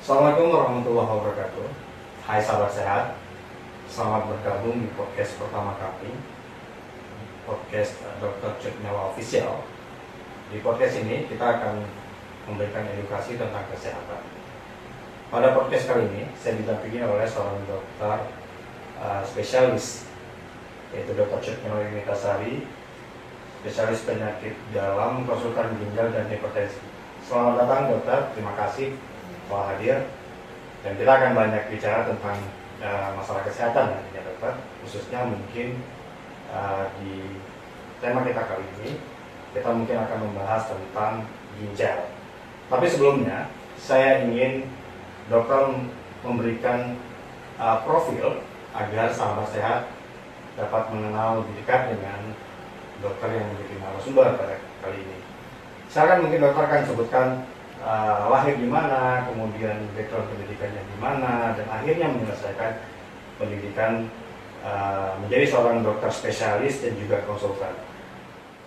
Assalamualaikum warahmatullahi wabarakatuh. Hai sahabat sehat, selamat bergabung di podcast pertama kami, podcast Dr. Cutnyawa Official. Di podcast ini kita akan memberikan edukasi tentang kesehatan. Pada podcast kali ini saya didampingi oleh seorang dokter spesialis, yaitu Dr. Cutnyawa Yunitasari, spesialis penyakit dalam, konsultan ginjal dan hipertensi. Selamat datang dokter, terima kasih telah hadir, dan kita akan banyak bicara tentang masalah kesehatan nantinya dokter, khususnya mungkin di tema kita kali ini kita mungkin akan membahas tentang ginjal. Tapi sebelumnya saya ingin dokter memberikan profil agar sahabat sehat dapat mengenal lebih dekat dengan dokter yang menjadi narasumber pada kali ini. Silakan, mungkin dokter akan sebutkan lahir di mana, kemudian background pendidikannya di mana, dan akhirnya menyelesaikan pendidikan menjadi seorang dokter spesialis dan juga konsultan.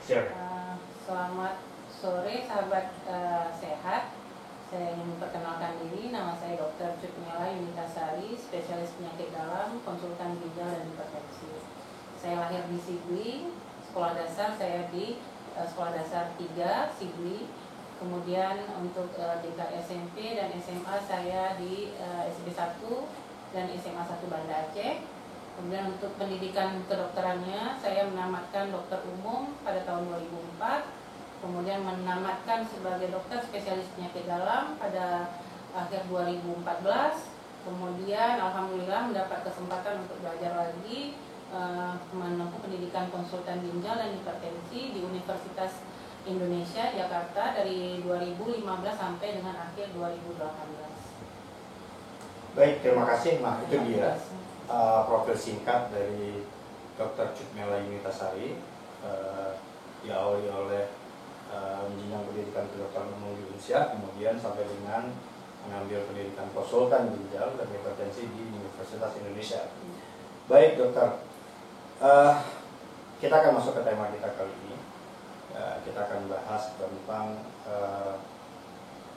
Silakan. Selamat sore sahabat sehat. Saya ingin memperkenalkan diri. Nama saya Dr. Cutnyawa Yunitasari, spesialis penyakit dalam, konsultan ginjal dan hipertensi. Saya lahir di Sigli. Sekolah dasar saya di Sekolah Dasar 3 Sigli. Kemudian untuk tingkat SMP dan SMA saya di SMP 1 dan SMA 1 Banda Aceh. Kemudian untuk pendidikan kedokterannya saya menamatkan dokter umum pada tahun 2004. Kemudian menamatkan sebagai dokter spesialis penyakit dalam pada akhir 2014. Kemudian alhamdulillah mendapat kesempatan untuk belajar lagi menempuh pendidikan konsultan ginjal dan hipertensi di Universitas Indonesia Jakarta dari 2015 sampai dengan akhir 2018. Baik, terima kasih. Nah, itu dia profil singkat dari Dr. Cutnyawa Yunitasari, diawali oleh menjenjang pendidikan kedokteran umum di Indonesia, kemudian sampai dengan mengambil pendidikan konsultan ginjal dan hipertensi di Universitas Indonesia. Baik dokter, kita akan masuk ke tema kita kali ini. Kita akan bahas tentang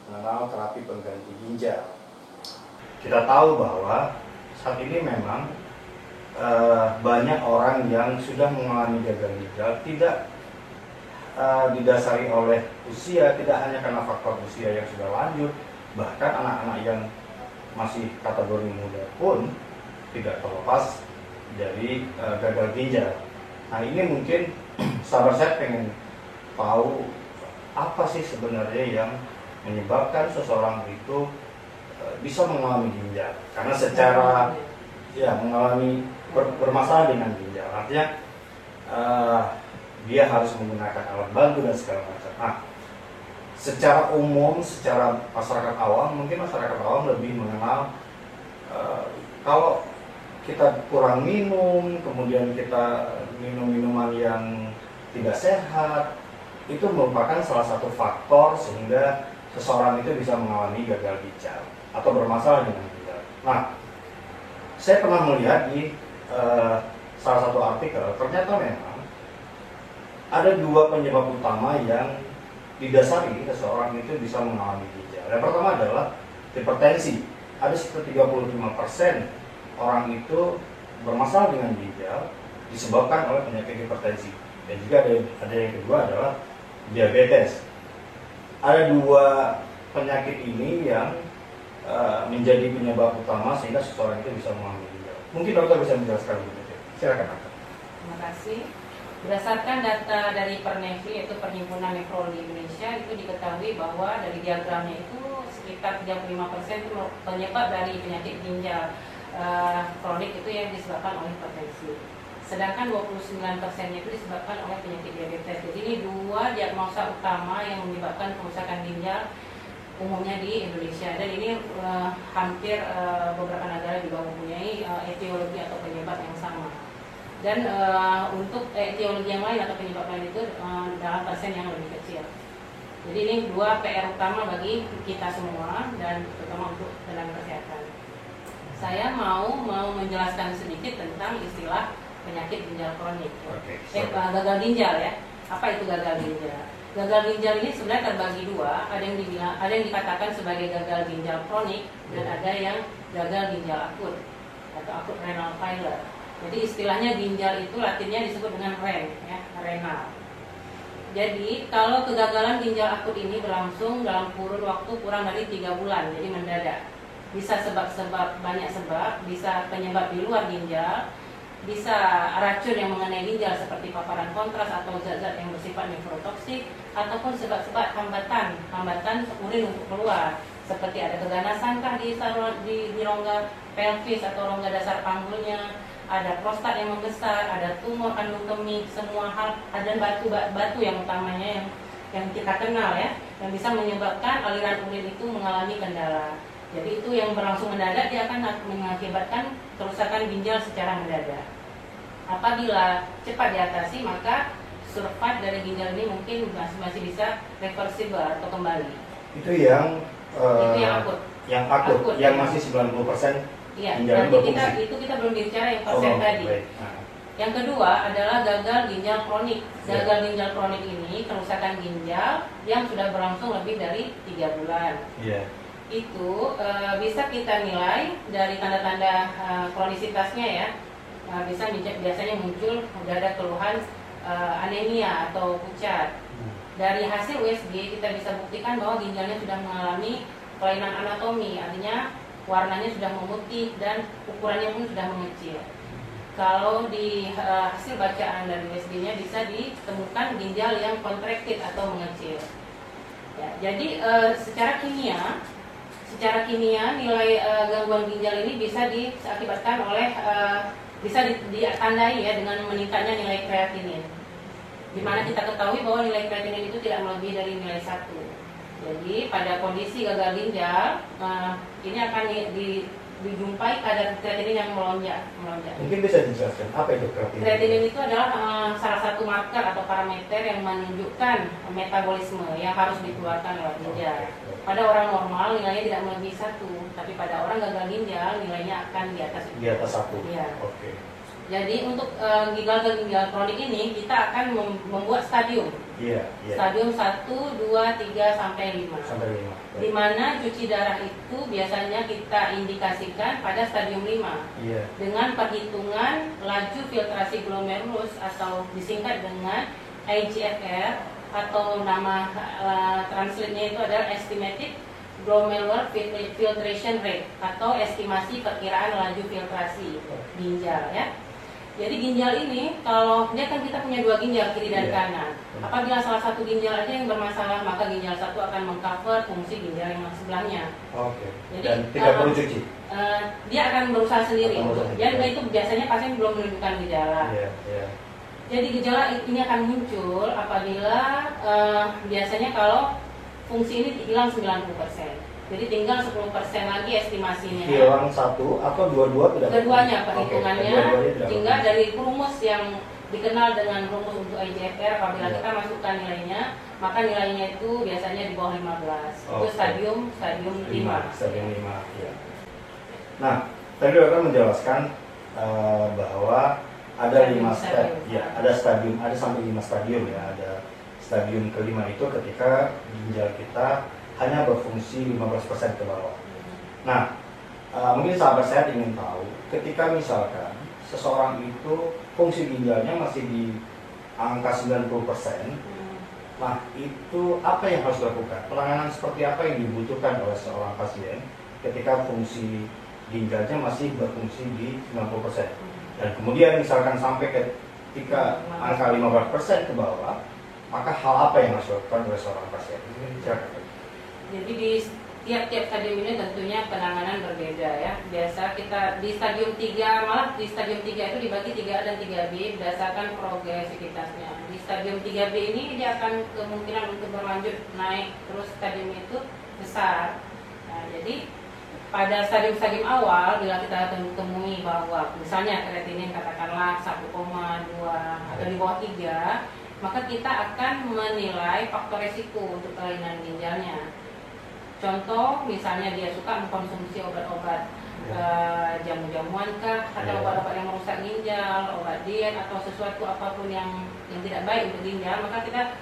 mengenal terapi pengganti ginjal. Kita tahu bahwa saat ini memang banyak orang yang sudah mengalami gagal ginjal tidak didasari oleh usia, tidak hanya karena faktor usia yang sudah lanjut, bahkan anak-anak yang masih kategori muda pun tidak terlepas dari gagal ginjal. Nah, ini mungkin sahabat saya pengen tahu apa sih sebenarnya yang menyebabkan seseorang itu bisa mengalami ginjal, karena secara mengalami bermasalah dengan ginjal, artinya dia harus menggunakan alat bantu dan segala macam. Nah, secara umum, secara masyarakat awam, mungkin masyarakat awam lebih mengenal kalau kita kurang minum, kemudian kita minum minuman yang tidak sehat, itu merupakan salah satu faktor sehingga seseorang itu bisa mengalami gagal ginjal atau bermasalah dengan ginjal. Nah, saya pernah melihat di salah satu artikel, ternyata memang ada dua penyebab utama yang didasari seseorang itu bisa mengalami ginjal. Yang pertama adalah hipertensi. Ada sekitar 35% orang itu bermasalah dengan ginjal disebabkan oleh penyakit hipertensi. Dan juga ada yang kedua adalah diabetes. Ada dua penyakit ini yang menjadi penyebab utama sehingga seseorang itu bisa mengalami ginjal. Mungkin dokter bisa menjelaskan lebih. Silakan dokter. Terima kasih. Berdasarkan data dari Pernefi, yaitu Perhimpunan Nefrologi Indonesia, itu diketahui bahwa dari diagramnya itu sekitar 35% itu penyebab dari penyakit ginjal kronik itu yang disebabkan oleh hipertensi. Sedangkan 29%-nya itu disebabkan oleh penyakit diabetes. Jadi ini dua diagnosa utama yang menyebabkan kerusakan ginjal umumnya di Indonesia. Dan ini hampir beberapa negara juga mempunyai etiologi atau penyebab yang sama. Dan untuk etiologi yang lain atau penyebab lain itu dalam persen yang lebih kecil. Jadi ini dua PR utama bagi kita semua dan terutama untuk tenaga kesehatan. Saya mau menjelaskan sedikit tentang istilah penyakit ginjal kronik. Gagal ginjal ya. Apa itu gagal ginjal? gagal ginjal ini sebenarnya terbagi dua, ada yang dikatakan sebagai gagal ginjal kronik dan ada yang gagal ginjal akut atau akut renal failure. Jadi istilahnya ginjal itu latinnya disebut dengan ren, ya, renal. Jadi kalau kegagalan ginjal akut ini berlangsung dalam kurun waktu kurang dari 3 bulan, jadi mendadak. Bisa sebab-sebab, banyak sebab, bisa penyebab di luar ginjal, bisa racun yang mengenai ginjal seperti paparan kontras atau zat-zat yang bersifat nefrotoksik, ataupun sebab-sebab hambatan urin untuk keluar, seperti ada keganasan di rongga pelvis atau rongga dasar panggulnya, ada prostat yang membesar, ada tumor kandung kemih, semua hal, ada batu yang utamanya yang kita kenal ya, yang bisa menyebabkan aliran urin itu mengalami kendala. Jadi itu yang berlangsung mendadak, dia akan mengakibatkan kerusakan ginjal secara mendadak. Apabila cepat diatasi, maka survive dari ginjal ini mungkin masih bisa reversible atau kembali. Itu yang akut. Yang akut, yang masih 90%. Iya, berarti kita belum bicara yang persen tadi. Baik. Yang kedua adalah gagal ginjal kronik. Gagal ginjal kronik ini kerusakan ginjal yang sudah berlangsung lebih dari 3 bulan. Itu bisa kita nilai dari tanda-tanda kronisitasnya ya. Biasanya muncul udah ada keluhan anemia atau pucat. Dari hasil USG kita bisa buktikan bahwa ginjalnya sudah mengalami kelainan anatomi, artinya warnanya sudah memutih dan ukurannya pun sudah mengecil. Kalau di hasil bacaan dari USG-nya bisa ditemukan ginjal yang contracted atau mengecil. Ya, jadi secara kimia nilai gangguan ginjal ini bisa diakibatkan oleh bisa ditandai ya dengan meningkatnya nilai kreatinin. Di mana kita ketahui bahwa nilai kreatinin itu tidak melebihi dari nilai 1. Jadi pada kondisi gagal ginjal ini akan dijumpai kadar kreatinin yang melonjak. Mungkin bisa dijelaskan apa itu kreatinin? Kreatinin itu adalah salah satu marker atau parameter yang menunjukkan metabolisme yang harus dikeluarkan lewat ginjal. Pada orang normal nilainya tidak melebihi 1, tapi pada orang gagal ginjal nilainya akan di atas 1. Di atas 1. Ya. Oke. Jadi untuk gagal ginjal kronik ini kita akan membuat stadium. Stadium 1, 2, 3 sampai 5. Di mana cuci darah itu biasanya kita indikasikan pada stadium 5. Dengan perhitungan laju filtrasi glomerulus atau disingkat dengan IGFR atau nama translate-nya itu adalah estimated glomerular filtration rate atau estimasi perkiraan laju filtrasi ginjal ya. Jadi ginjal ini kalau dia kan kita punya 2 ginjal kiri dan kanan. Apabila salah satu ginjal aja yang bermasalah, maka ginjal satu akan mengcover fungsi ginjal yang sebelahnya. Jadi dan tidak perlu cuci. Dia akan berusaha sendiri. Dan itu biasanya pasien belum menunjukkan gejala. Jadi gejala ini akan muncul apabila biasanya kalau fungsi ini hilang 90%. Jadi tinggal 10% lagi estimasinya. Hilang 1 atau dua-dua tidak? Keduanya perhitungannya. Hingga dari rumus yang dikenal dengan rumus untuk IGFR, apabila kita masukkan nilainya, maka nilainya itu biasanya di bawah 15. Itu stadium 5. Stadium 5. Ya. Nah, tadi dokter menjelaskan bahwa ada 5 stadium. Ya, ada sampai 5 stadium ya. Ada stadium kelima itu ketika ginjal kita hanya berfungsi 15% ke bawah. Nah, mungkin sahabat sehat ingin tahu, ketika misalkan seseorang itu fungsi ginjalnya masih di angka 90%, nah itu apa yang harus dilakukan? Penanganan seperti apa yang dibutuhkan oleh seorang pasien ketika fungsi ginjalnya masih berfungsi di 90%? Dan kemudian misalkan sampai ketika angka 15% ke bawah, maka hal apa yang harus dilakukan oleh seorang pasien? Jadi di tiap-tiap stadium ini tentunya penanganan berbeda ya. Biasa kita di stadium 3, malah di stadium 3 itu dibagi 3A dan 3B berdasarkan progresivitasnya. Di stadium 3B ini dia akan kemungkinan untuk berlanjut naik terus stadium itu besar. Nah, jadi pada stadium-stadium awal bila kita temui bahwa misalnya kreatinin katakanlah 1,2 atau di bawah 3, maka kita akan menilai faktor resiko untuk kelainan ginjalnya. Contoh, misalnya dia suka mengkonsumsi obat-obat jamu-jamuan kah, atau obat-obat yang merusak ginjal, obat diet atau sesuatu apapun yang tidak baik untuk ginjal, maka kita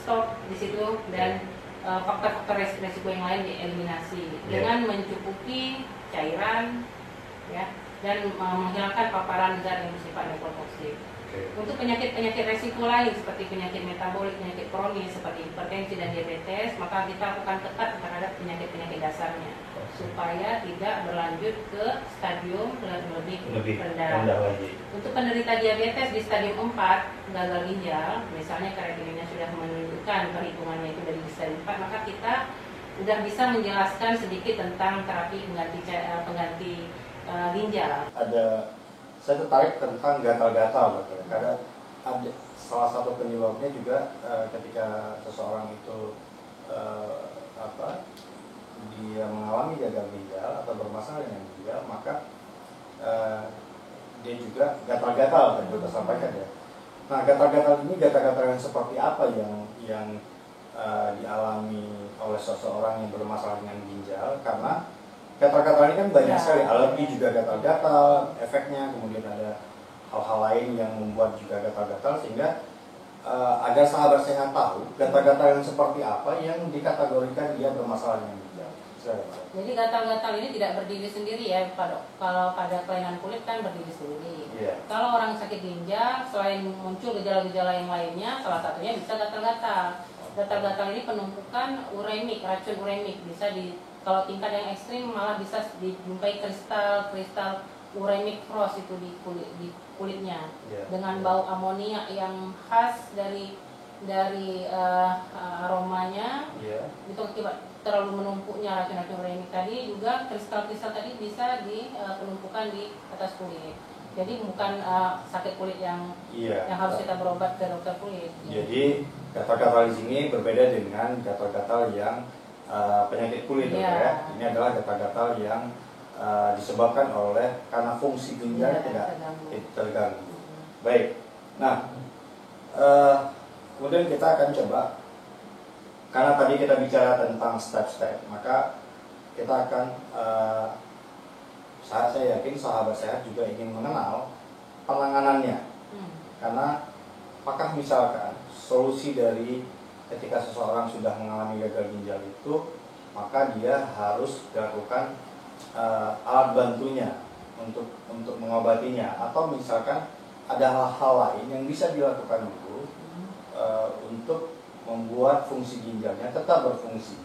stop di situ dan faktor-faktor resiko yang lain dieliminasi dengan mencukupi cairan ya dan menghilangkan paparan zat yang bersifat nephrotoksik. Untuk penyakit-penyakit resiko lain seperti penyakit metabolik, penyakit kronis seperti hipertensi dan diabetes, maka kita lakukan ketat terhadap penyakit-penyakit dasarnya supaya tidak berlanjut ke stadium lebih rendah. Untuk penderita diabetes di stadium 4 gagal ginjal, misalnya kreatininnya sudah menunjukkan perhitungannya itu dari stadium 4, maka kita sudah bisa menjelaskan sedikit tentang terapi pengganti ginjal. Saya tertarik tentang gatal-gatal, dokter. Karena ada salah satu penyebabnya juga ketika seseorang itu dia mengalami gagal ginjal atau bermasalah dengan ginjal, maka dia juga gatal-gatal, yang kita sampaikan ya. Nah, gatal-gatal ini gatal-gatal yang seperti apa yang dialami oleh seseorang yang bermasalah dengan ginjal? Karena gatal-gatal ini kan banyak sekali, alergi juga gatal-gatal, efeknya, kemudian ada hal-hal lain yang membuat juga gatal-gatal, sehingga agar sahabat sehat tahu gatal-gatal yang seperti apa yang dikategorikan dia bermasalah dengan ginjal. Jadi gatal-gatal ini tidak berdiri sendiri ya, kalau pada kelainan kulit kan berdiri sendiri. Kalau orang sakit ginjal, selain muncul gejala-gejala yang lainnya, salah satunya bisa gatal-gatal. Gatal-gatal ini penumpukan uremik, racun uremik, bisa kalau tingkat yang ekstrim malah bisa dijumpai kristal uremic frost itu di kulitnya dengan bau amonia yang khas dari aromanya. Itu akibat terlalu menumpuknya racun-racun uremik tadi. Juga kristal-kristal tadi bisa penumpukan di atas kulit. Jadi bukan sakit kulit yang harus kita berobat ke dokter kulit. Jadi gatal-gatal di sini berbeda dengan gatal-gatal yang penyakit kulit, ya. Ini adalah gatal-gatal yang disebabkan karena fungsi ginjalnya tidak terganggu. Baik. Nah, kemudian kita akan coba, karena tadi kita bicara tentang step-step, maka kita akan saya yakin sahabat sehat juga ingin mengenal penanganannya. Karena apakah misalkan solusi dari ketika seseorang sudah mengalami gagal ginjal itu, maka dia harus dilakukan alat bantunya untuk mengobatinya, atau misalkan ada hal-hal lain yang bisa dilakukan dulu untuk membuat fungsi ginjalnya tetap berfungsi.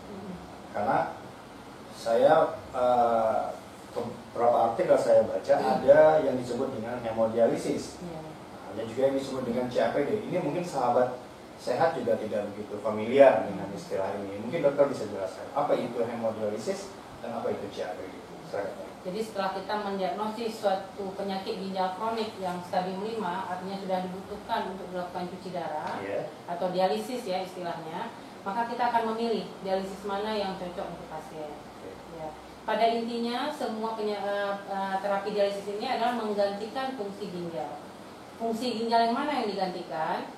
Karena saya beberapa artikel saya baca ada yang disebut dengan hemodialisis, ada juga yang disebut dengan CAPD. Ini mungkin sahabat sehat juga tidak begitu familiar dengan istilah ini. Mungkin dokter bisa jelaskan apa itu hemodialisis dan apa itu CAPD. Jadi setelah kita mendiagnosis suatu penyakit ginjal kronik yang stadium 5, artinya sudah dibutuhkan untuk dilakukan cuci darah atau dialisis ya istilahnya, maka kita akan memilih dialisis mana yang cocok untuk pasien. Pada intinya semua terapi dialisis ini adalah menggantikan fungsi ginjal. Fungsi ginjal yang mana yang digantikan?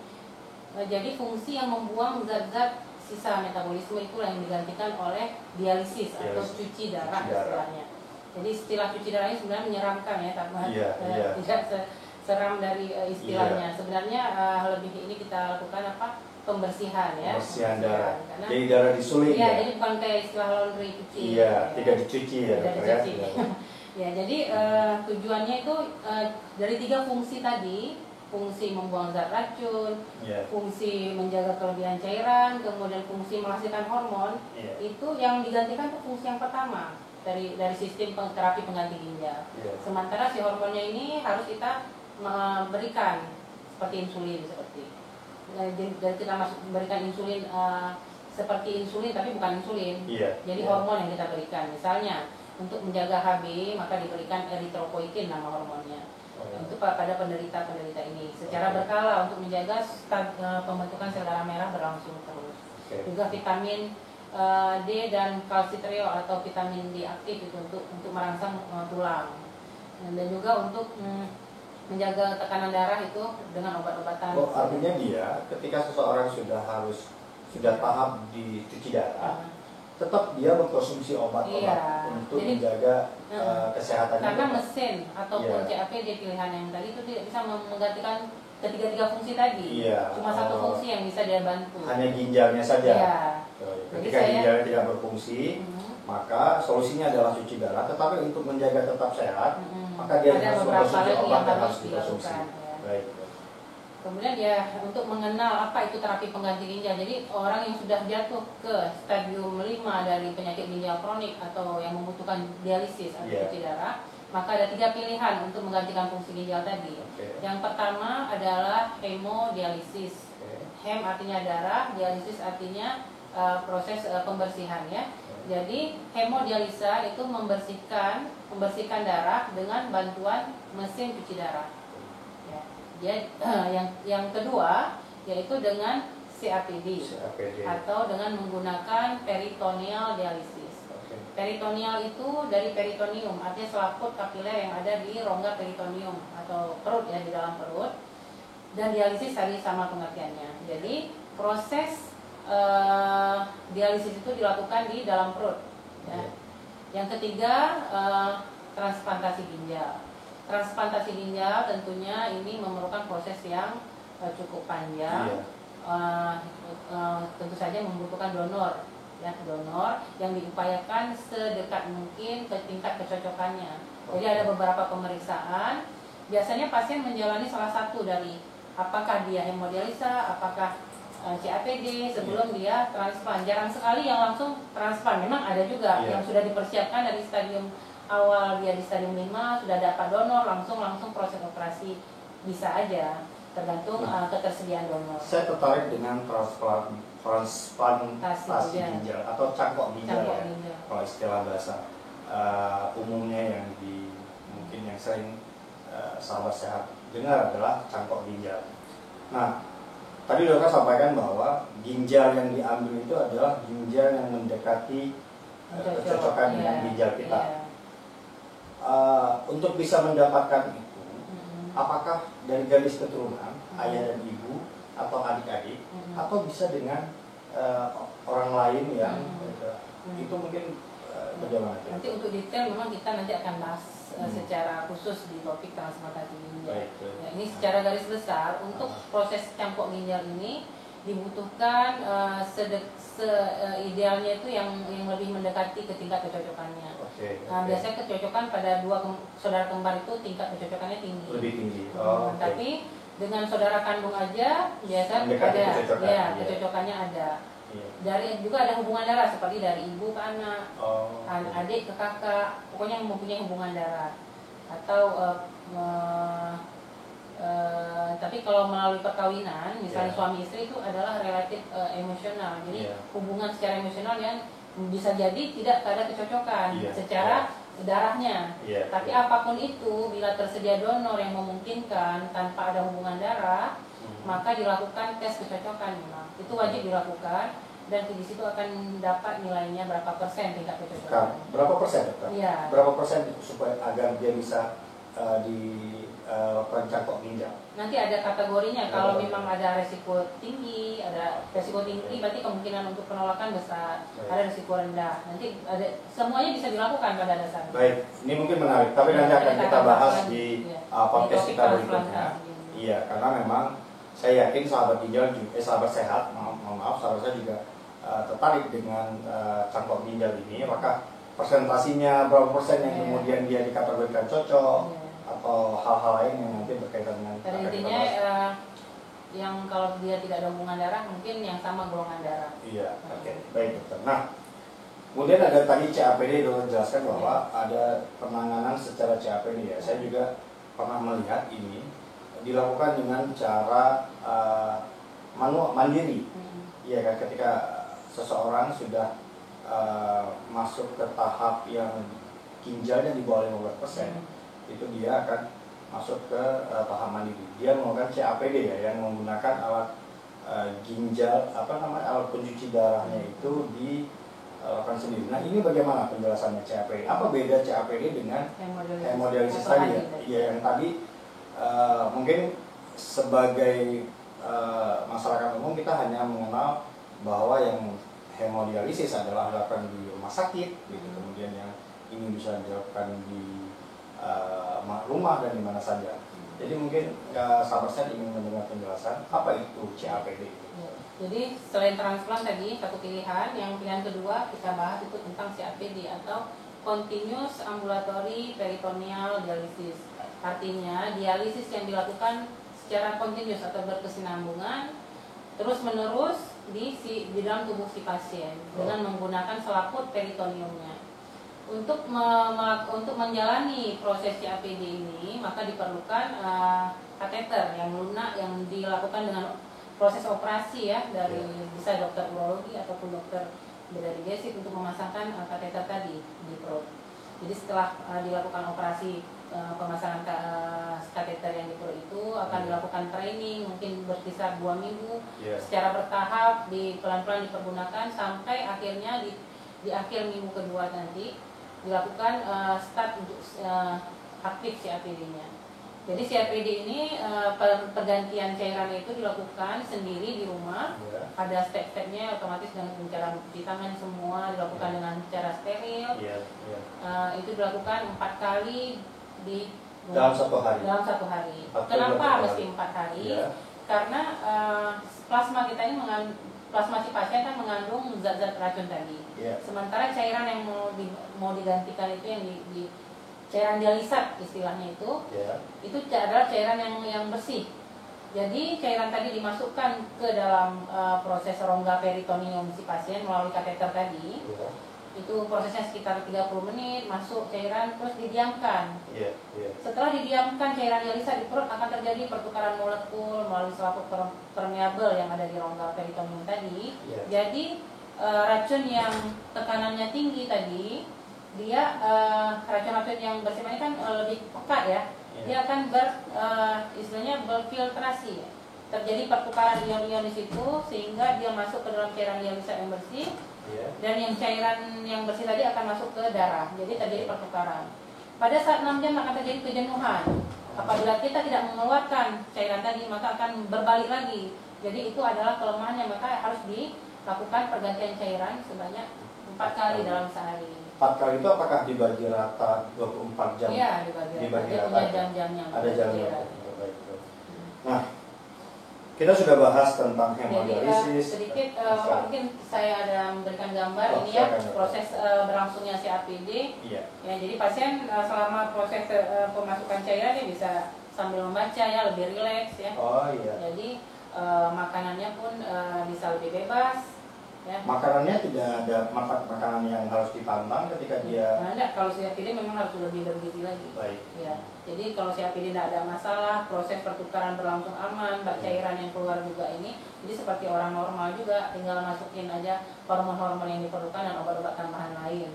Jadi fungsi yang membuang zat-zat sisa metabolisme itulah yang digantikan oleh dialisis atau cuci darah istilahnya. Jadi istilah cuci darah ini sebenarnya menyeramkan ya, tidak seram dari istilahnya. Sebenarnya lebih ini kita lakukan pembersihan ya. Pembersihan darah. Jadi darah disuling ya. Jadi bukan kayak istilah laundry cuci. Tidak dicuci ya. Tidak dicuci. Ya, jadi tujuannya itu dari 3 fungsi tadi. Fungsi membuang zat racun, fungsi menjaga kelebihan cairan, kemudian fungsi menghasilkan hormon, itu yang digantikan itu fungsi yang pertama dari sistem terapi pengganti ginjal. Sementara si hormonnya ini harus kita berikan seperti insulin jadi kita berikan insulin seperti insulin tapi bukan insulin. Jadi hormon yang kita berikan, misalnya untuk menjaga HB maka diberikan eritropoietin nama hormonnya. Itu pada penderita ini secara berkala untuk menjaga pembentukan sel darah merah berlangsung terus. Juga vitamin D dan kalsitriol atau vitamin D aktif itu untuk merangsang tulang, dan juga untuk menjaga tekanan darah itu dengan obat-obatan. Artinya dia ketika seseorang sudah tahap dicuci darah, tetap dia mengkonsumsi obat-obat untuk menjaga kesehatannya. Karena mesin ataupun CAPD pilihan yang tadi itu tidak bisa menggantikan ketiga-tiga fungsi tadi. Iya. Cuma satu fungsi yang bisa dia bantu. Hanya ginjalnya saja. Iya. Ketika ginjalnya tidak berfungsi, maka solusinya adalah cuci darah. Tetapi untuk menjaga tetap sehat, maka dia ada harus beberapa mengkonsumsi lagi obat yang yang harus harus dikonsumsi. dilakukan. Ya. Baik. Kemudian ya untuk mengenal apa itu terapi pengganti ginjal. Jadi orang yang sudah jatuh ke stadium 5 dari penyakit ginjal kronik atau yang membutuhkan dialisis atau cuci darah, maka ada 3 pilihan untuk menggantikan fungsi ginjal tadi. Yang pertama adalah hemodialisis. Hem artinya darah, dialisis artinya proses pembersihan ya. Jadi hemodialisa itu membersihkan darah dengan bantuan mesin cuci darah. Ya, yang kedua yaitu dengan CAPD. Atau dengan menggunakan peritoneal dialisis. Peritoneal itu dari peritonium, artinya selaput kapiler yang ada di rongga peritonium atau perut ya, di dalam perut. Dan dialisis tadi sama pengertiannya. Jadi proses dialisis itu dilakukan di dalam perut. Ya. Yang ketiga transplantasi ginjal. Transplantasi ginjal tentunya ini memerlukan proses yang cukup panjang. Tentu saja membutuhkan donor, ya, donor yang diupayakan sedekat mungkin ke tingkat kecocokannya. Jadi ada beberapa pemeriksaan. Biasanya pasien menjalani salah satu dari apakah dia hemodialisa, apakah CAPD sebelum dia transplant. Jarang sekali yang langsung transplant. Memang ada juga yang sudah dipersiapkan dari stadium awal, dia di stadium 5 sudah dapat donor, langsung proses operasi, bisa aja tergantung ketersediaan donor. Saya tertarik dengan transplantasi ginjal atau cangkok ginjal ya, kalau istilah bahasa umumnya yang mungkin yang sering sahabat sehat dengar adalah cangkok ginjal. Nah, tadi dokter sampaikan bahwa ginjal yang diambil itu adalah ginjal yang mendekati kecocokan dengan ginjal kita. Untuk bisa mendapatkan itu, apakah dari garis keturunan, ayah dan ibu, atau adik-adik, atau bisa dengan orang lain yang itu mungkin bagaimana? Nanti untuk detail memang kita nanti akan bahas secara khusus di topik transplantasi ginjal. Ya, ini secara garis besar untuk proses cangkok ginjal ini dibutuhkan idealnya itu yang lebih mendekati ke tingkat kecocokannya. Biasanya kecocokan pada dua saudara kembar itu tingkat kecocokannya tinggi. Lebih tinggi. Tapi dengan saudara kandung aja biasa ada kecocokannya ada. Dari juga ada hubungan darah seperti dari ibu ke anak, adik ke kakak, pokoknya yang mempunyai hubungan darah. Atau tapi kalau melalui perkawinan, misalnya suami istri itu adalah relatif emosional. Jadi hubungan secara emosional yang bisa jadi tidak ada kecocokan secara darahnya. Tapi apapun itu, bila tersedia donor yang memungkinkan tanpa ada hubungan darah, maka dilakukan tes kecocokan memang. Itu wajib dilakukan dan di situ akan dapat nilainya berapa persen tingkat kecocokan. Berapa persen, dokter? Iya. Berapa persen supaya agar dia bisa cangkok ginjal? Nanti ada kategorinya. Kalau memang ada resiko tinggi, berarti kemungkinan untuk penolakan besar. Ada resiko rendah. Nanti ada, semuanya bisa dilakukan pada dasarnya. Baik, ini mungkin menarik. Tapi nanti akan kita bahas di podcast kita berikutnya. Iya, karena memang saya yakin sahabat ginjal, sahabat sehat, maaf, sahabat saya juga tertarik dengan cangkok ginjal ini. Maka presentasinya berapa persen yang kemudian dia dikategorikan cocok, atau hal-hal lain yang nanti berkaitan dengan intinya yang kalau dia tidak ada hubungan darah mungkin yang sama golongan darah. Iya, oke. Baik, dokter. Nah, kemudian ada tadi CAPD, dokter jelaskan bahwa ada penanganan secara CAPD ya. Saya juga pernah melihat ini dilakukan dengan cara mandiri. Iya kan, ketika seseorang sudah masuk ke tahap yang ginjalnya di bawah 15%, itu dia akan masuk ke tahap mandiri. Dia melakukan CAPD ya, yang menggunakan alat ginjal, alat pencuci darahnya itu dilakukan sendiri. Nah, ini bagaimana penjelasannya CAPD? Apa beda CAPD dengan hemodialisis tadi ya? Iya, yang tadi mungkin sebagai masyarakat umum kita hanya mengenal bahwa yang hemodialisis adalah dilakukan di rumah sakit, gitu. Kemudian yang ini bisa dilakukan di rumah dan di mana saja. Jadi mungkin sahabat saya ingin mendengar penjelasan apa itu CAPD. Jadi selain transplant tadi satu pilihan, yang pilihan kedua kita bahas itu tentang CAPD atau Continuous Ambulatory Peritoneal Dialysis. Artinya dialisis yang dilakukan secara continuous atau berkesinambungan terus menerus di dalam tubuh si pasien dengan menggunakan selaput peritoneumnya. Untuk menjalani proses CAPD ini maka diperlukan kateter yang lunak yang dilakukan dengan proses operasi ya dari bisa dokter urologi ataupun dokter dari basic untuk memasangkan kateter tadi di perut. Jadi setelah dilakukan operasi pemasangan kateter yang di perut itu akan dilakukan training mungkin berkisar 2 minggu secara bertahap pelan-pelan dipergunakan sampai akhirnya di akhir minggu kedua nanti dilakukan start untuk aktif CAPD-nya. Jadi CAPD ini pergantian cairan itu dilakukan sendiri di rumah. Ada step-stepnya otomatis dengan cara cuci tangan semua dilakukan dengan cara steril. Itu dilakukan 4 kali dalam 1 hari. Kenapa mesti 4 hari? Karena plasma kita ini plasma si pasien kan mengandung zat-zat racun tadi. Sementara cairan yang mau digantikan itu yang di cairan dialisat istilahnya itu adalah cairan yang bersih. Jadi cairan tadi dimasukkan ke dalam proses rongga peritoneum si pasien melalui kateter tadi. Itu prosesnya sekitar 30 menit, masuk cairan terus didiamkan. Setelah didiamkan cairan dialisat di perut akan terjadi pertukaran molekul melalui selaput permeabel yang ada di rongga peritoneum tadi. Jadi racun yang tekanannya tinggi tadi dia racun-racun yang bersifat ini kan lebih pekat ya. Dia akan istilahnya berfiltrasi. Terjadi pertukaran ion-ion di situ sehingga dia masuk ke dalam cairan dialisat yang bersih. Dan yang cairan yang bersih tadi akan masuk ke darah. Jadi terjadi pertukaran. Pada saat 6 jam akan terjadi kejenuhan. Apabila kita tidak mengeluarkan cairan tadi maka akan berbalik lagi. Jadi itu adalah kelemahannya, maka harus dilakukan pergantian cairan sebanyak 4 kali dalam sehari. 4 kali itu apakah dibagi rata 24 jam? Iya, dibagi rata. Ada jam-jamnya. Ada jam-jamnya. Nah, kita sudah bahas tentang hemodialisis. Sedikit mungkin saya ada memberikan gambar ini ya proses berlangsungnya CAPD. Ya, jadi pasien selama proses pemasukan cairan dia bisa sambil membaca ya, lebih rileks ya. Jadi makanannya pun bisa lebih bebas. Ya. Makanannya tidak ada makanan yang harus dipantang ketika dia. Enggak, kalau CAPD memang harus lebih bergizi lagi. Ya. Jadi kalau CAPD tidak ada masalah, proses pertukaran berlangsung aman, cairan yang keluar juga ini, jadi seperti orang normal juga, tinggal masukin aja hormon-hormon yang diperlukan dan obat-obat tambahan lain.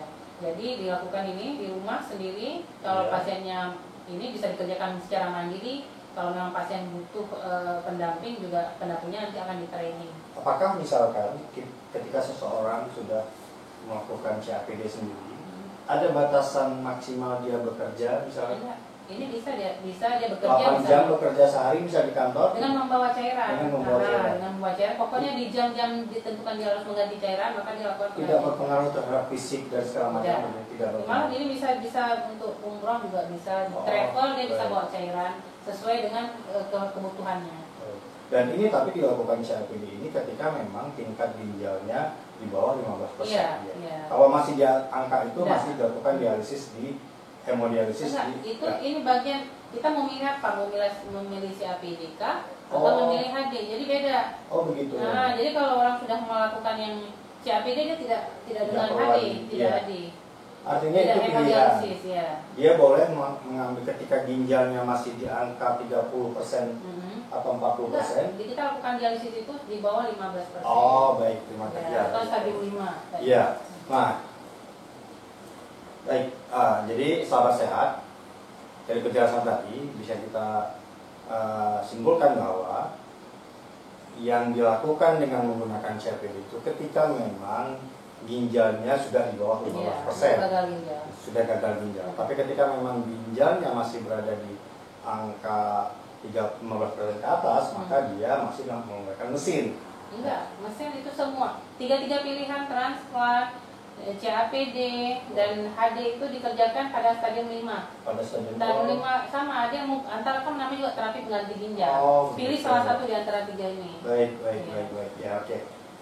Ya. Jadi dilakukan ini di rumah sendiri. Kalau pasiennya ini bisa dikerjakan secara mandiri. Kalau memang pasien butuh pendamping juga pendampingnya nanti akan di-training. Apakah misalkan ketika seseorang sudah melakukan CAPD sendiri, ada batasan maksimal dia bekerja misalnya? Ini bisa dia bekerja 8 jam bekerja sehari bisa di kantor dengan membawa cairan. Dengan membawa cairan. Pokoknya di jam-jam ditentukan dia harus mengganti cairan, maka dilakukan. Tidak berpengaruh terhadap fisik dan segala macam. Tidak berpengaruh. Malah ini bisa untuk umroh juga bisa, travel dia bisa bawa cairan sesuai dengan kebutuhannya. Dan ini tapi dilakukan CAPD ini ketika memang tingkat ginjalnya di bawah 15%. Kalau masih di angka itu masih dilakukan dialisis di hemodialisis. Ini bagian kita memilih apa? Memilih CAPD atau memilih HD. Jadi beda. Begitu. Nah, jadi kalau orang sudah melakukan yang CAPD dia tidak dengan HD, tidak HD. Artinya tidak itu pilihan. Dia boleh mengambil ketika ginjalnya masih di angka 30% atau 40%. Jadi kita lakukan dialisis itu di bawah 15%. Baik, terima kasih. Atau stadium 5. Iya. Nah, baik. Jadi sahabat sehat, dari penjelasan tadi bisa kita simpulkan bahwa yang dilakukan dengan menggunakan CAPD itu ketika memang ginjalnya sudah di bawah 15%. Sudah gagal ginjal. Tapi ketika memang ginjalnya masih berada di angka 15% ke atas, maka dia masih menggunakan mesin. Enggak, mesin itu semua. 3 pilihan transplant, CAPD dan HD itu dikerjakan pada stadium 5. Pada stadium Dan 5 sama, dia antara kan namanya juga terapi pengganti ginjal. Pilih begitu. salah satu di antara 3 ini. Baik. Ya, oke.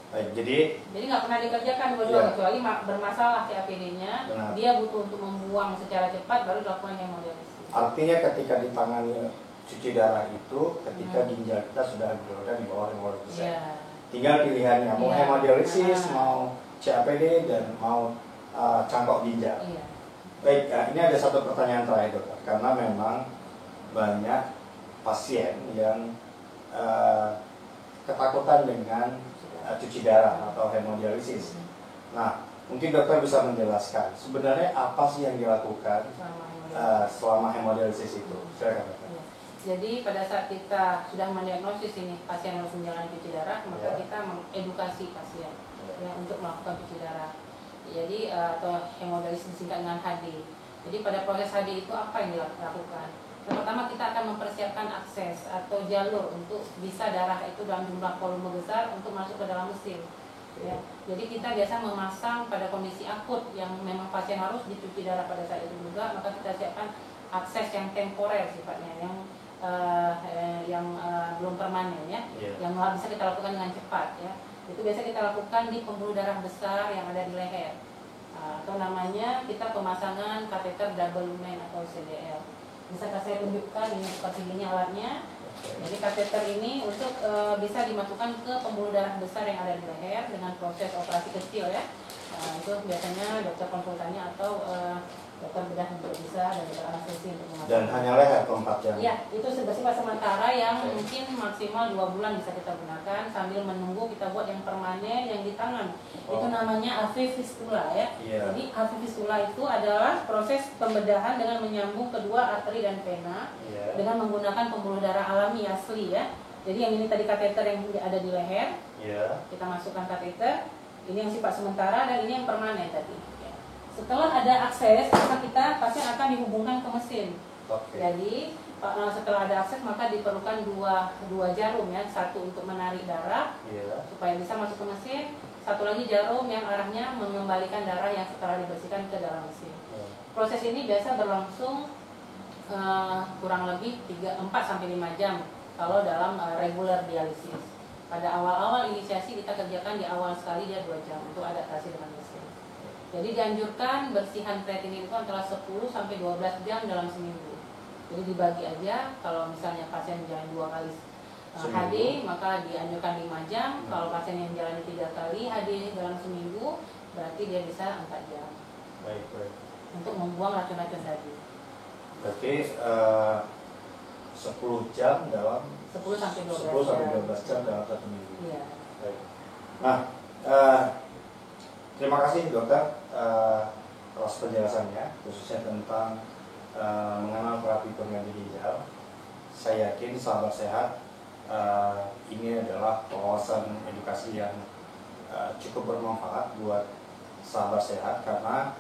Baik, jadi nggak pernah dikerjakan dua-dua, kecuali bermasalah CAPD-nya, dia butuh untuk membuang secara cepat baru dilakukan hemodialisis. artinya ketika ditangani cuci darah itu ketika ginjal kita sudah berada di bawah 50%. Tinggal pilihannya mau hemodialisis, mau CAPD, dan mau cangkok ginjal. Baik, ini ada satu pertanyaan terakhir dokter, karena memang banyak pasien yang ketakutan dengan cuci darah atau hemodialisis. Nah, mungkin dokter bisa menjelaskan sebenarnya apa sih yang dilakukan selama hemodialisis itu. Silakan dokter. Jadi pada saat kita sudah mendiagnosis ini pasien harus menjalani cuci darah, maka kita mengedukasi pasien untuk melakukan cuci darah. Jadi atau hemodialisis disingkat dengan HD. Jadi pada proses HD itu apa yang dilakukan? Yang pertama, kita akan mempersiapkan akses atau jalur untuk bisa darah itu dalam jumlah volume besar untuk masuk ke dalam mesin. Ya. Jadi kita biasa memasang pada kondisi akut yang memang pasien harus dicuci darah pada saat itu juga, maka kita siapkan akses yang temporer sifatnya, yang belum permanen ya, yang bisa kita lakukan dengan cepat ya. Itu biasa kita lakukan di pembuluh darah besar yang ada di leher, atau namanya kita pemasangan kateter double lumen atau CDL. Bisa saya tunjukkan ini seperti ini alatnya. Jadi kateter ini untuk bisa dimasukkan ke pembuluh darah besar yang ada di leher dengan proses operasi kecil ya. Itu biasanya dokter konsultannya atau dokter bedah untuk bisa dan dokter anestesi untuk memasukkan. Dan hanya leher tempat yang? Ya, itu bersifat sementara yang mungkin maksimal 2 bulan bisa kita gunakan sambil menunggu kita buat yang permanen yang di tangan. Itu namanya AV fistula ya. Jadi AV fistula itu adalah proses pembedahan dengan menyambung kedua arteri dan vena dengan menggunakan pembuluh darah alami asli ya. Jadi yang ini tadi kateter yang ada di leher, kita masukkan kateter. Ini yang sifat sementara dan ini yang permanen tadi. Setelah ada akses, maka pasien akan dihubungkan ke mesin. Jadi setelah ada akses maka diperlukan dua jarum ya, satu untuk menarik darah supaya bisa masuk ke mesin, satu lagi jarum yang arahnya mengembalikan darah yang setelah dibersihkan ke dalam mesin. Proses ini biasa berlangsung kurang lebih 4-5 jam kalau dalam regular dialisis. Pada awal-awal inisiasi kita kerjakan di awal sekali dia 2 jam untuk adaptasi dengan mesin. Jadi dianjurkan bersihan kreatinin itu antara 10-12 jam dalam seminggu. Jadi dibagi aja, kalau misalnya pasien menjalani 2 kali HD maka dianjurkan 5 jam. Kalau pasien yang menjalani 3 kali HD dalam seminggu berarti dia bisa 4 jam. Baik. Untuk membuang racun-racun tadi. Berarti 10 jam dalam 10-12 jam dalam 1 minggu. Iya. Baik. Nah, terima kasih dokter atas penjelasannya, khususnya tentang mengenal terapi pengganti ginjal. Saya yakin sahabat sehat ini adalah wawasan edukasi yang cukup bermanfaat buat sahabat sehat, karena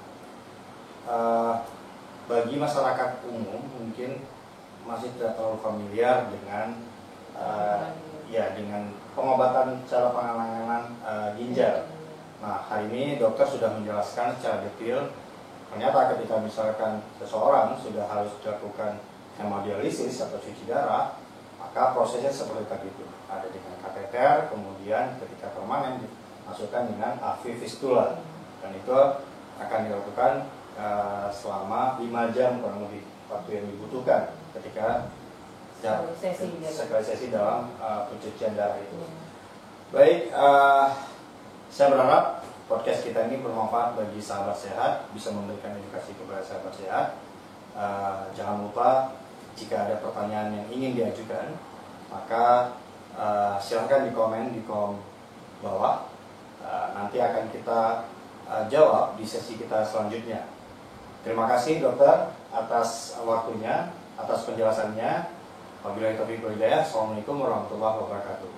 bagi masyarakat umum mungkin masih tidak terlalu familiar dengan dengan pengobatan cara penanganan ginjal. Nah, hari ini dokter sudah menjelaskan secara detail. Ternyata ketika misalkan seseorang sudah harus dilakukan hemodialisis atau cuci darah, maka prosesnya seperti tadi itu. Ada dengan kateter, kemudian ketika permanen dimasukkan dengan AV fistula. Dan itu akan dilakukan selama 5 jam kurang lebih waktu yang dibutuhkan ketika sekali sesi dalam pencucian darah itu. Baik, saya berharap podcast kita ini bermanfaat bagi sahabat sehat, bisa memberikan edukasi kepada sahabat sehat. Jangan lupa jika ada pertanyaan yang ingin diajukan, maka silahkan di kolom bawah. Nanti akan kita jawab di sesi kita selanjutnya. Terima kasih dokter atas waktunya, atas penjelasannya. Wabillahi taufiq wal hidayah. Assalamualaikum warahmatullahi wabarakatuh.